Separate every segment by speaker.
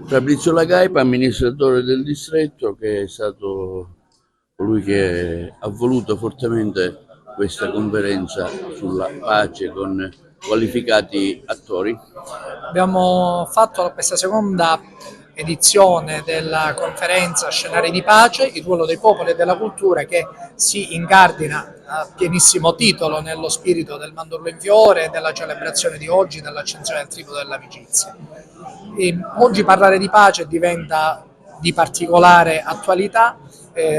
Speaker 1: Fabrizio Lagaipa, amministratore del distretto, che è stato colui che ha voluto fortemente questa conferenza sulla pace con qualificati attori.
Speaker 2: Abbiamo fatto questa seconda edizione della conferenza Scenari di pace, il ruolo dei popoli e della cultura, che si incardina a pienissimo titolo nello spirito del mandorlo in fiore e della celebrazione di oggi dell'accensione del tripudio dell'amicizia. Oggi parlare di pace diventa di particolare attualità.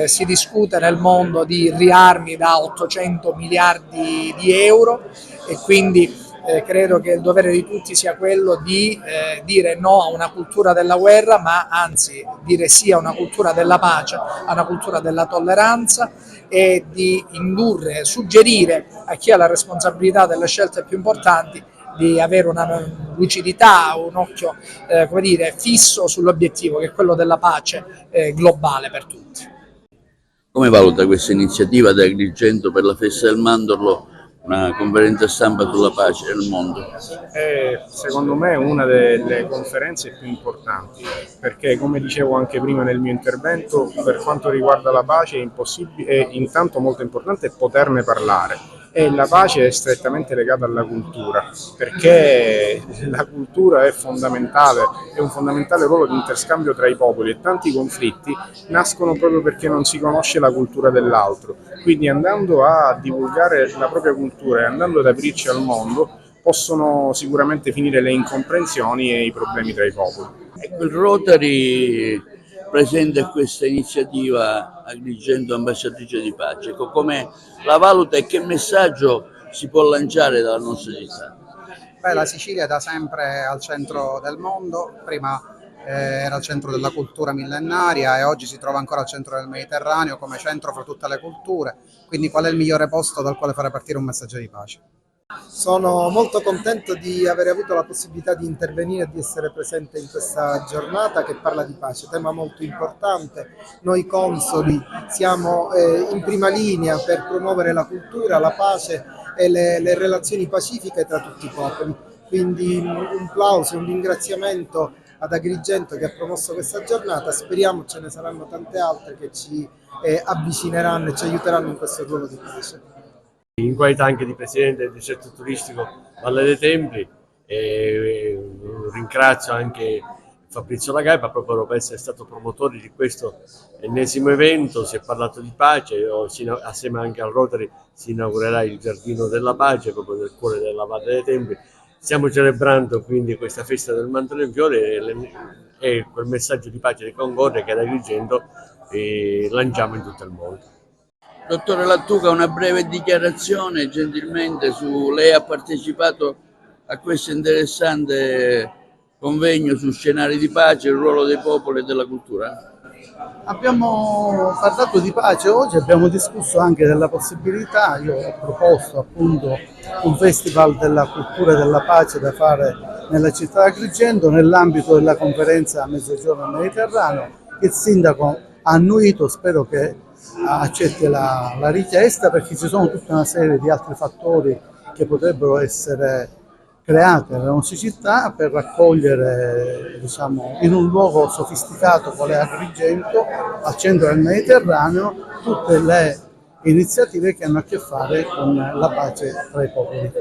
Speaker 2: Si discute nel mondo di riarmi da 800 miliardi di euro e quindi credo che il dovere di tutti sia quello di dire no a una cultura della guerra, ma anzi dire sì a una cultura della pace, a una cultura della tolleranza, e di indurre, suggerire a chi ha la responsabilità delle scelte più importanti di avere una lucidità, un occhio come dire, fisso sull'obiettivo, che è quello della pace globale per tutti.
Speaker 1: Come valuta questa iniziativa di Agrigento per la festa del mandorlo, una conferenza stampa sulla pace nel mondo?
Speaker 3: È secondo me una delle conferenze più importanti, perché come dicevo anche prima nel mio intervento, per quanto riguarda la pace è intanto molto importante poterne parlare, e la pace è strettamente legata alla cultura, perché la cultura è fondamentale, è un fondamentale ruolo di interscambio tra i popoli, e tanti conflitti nascono proprio perché non si conosce la cultura dell'altro. Quindi andando a divulgare la propria cultura e andando ad aprirci al mondo possono sicuramente finire le incomprensioni e i problemi tra i popoli.
Speaker 1: Ecco, il Rotary presenta questa iniziativa Agrigento ambasciatrice di pace. Ecco, come la valuta e che messaggio si può lanciare dalla nostra città?
Speaker 4: Beh, la Sicilia è da sempre al centro del mondo, prima era al centro della cultura millenaria e oggi si trova ancora al centro del Mediterraneo come centro fra tutte le culture, quindi qual è il migliore posto dal quale fare partire un messaggio di pace?
Speaker 5: Sono molto contento di aver avuto la possibilità di intervenire e di essere presente in questa giornata che parla di pace, tema molto importante. Noi consoli siamo in prima linea per promuovere la cultura, la pace e le relazioni pacifiche tra tutti i popoli. Quindi un plauso e un ringraziamento ad Agrigento che ha promosso questa giornata. Speriamo ce ne saranno tante altre che ci avvicineranno e ci aiuteranno in questo ruolo di pace.
Speaker 6: In qualità anche di presidente del distretto turistico Valle dei Templi, ringrazio anche Fabrizio Lagaipa proprio per essere stato promotore di questo ennesimo evento. Si è parlato di pace, assieme anche al Rotary si inaugurerà il Giardino della Pace proprio nel cuore della Valle dei Templi. Stiamo celebrando quindi questa festa del mandorlo in fiore e quel messaggio di pace e di concordia che ad Agrigento lanciamo in tutto il mondo.
Speaker 1: Dottore Lattuca, una breve dichiarazione gentilmente su lei ha partecipato a questo interessante convegno su scenari di pace, il ruolo dei popoli e della cultura?
Speaker 7: Abbiamo parlato di pace oggi, abbiamo discusso anche della possibilità, io ho proposto appunto un festival della cultura e della pace da fare nella città di Agrigento nell'ambito della conferenza Mezzogiorno Mediterraneo. Il sindaco ha annuito, spero che accetti la richiesta, perché ci sono tutta una serie di altri fattori che potrebbero essere create nella nostra città per raccogliere, diciamo, in un luogo sofisticato quale Agrigento, al centro del Mediterraneo, tutte le iniziative che hanno a che fare con la pace tra i popoli.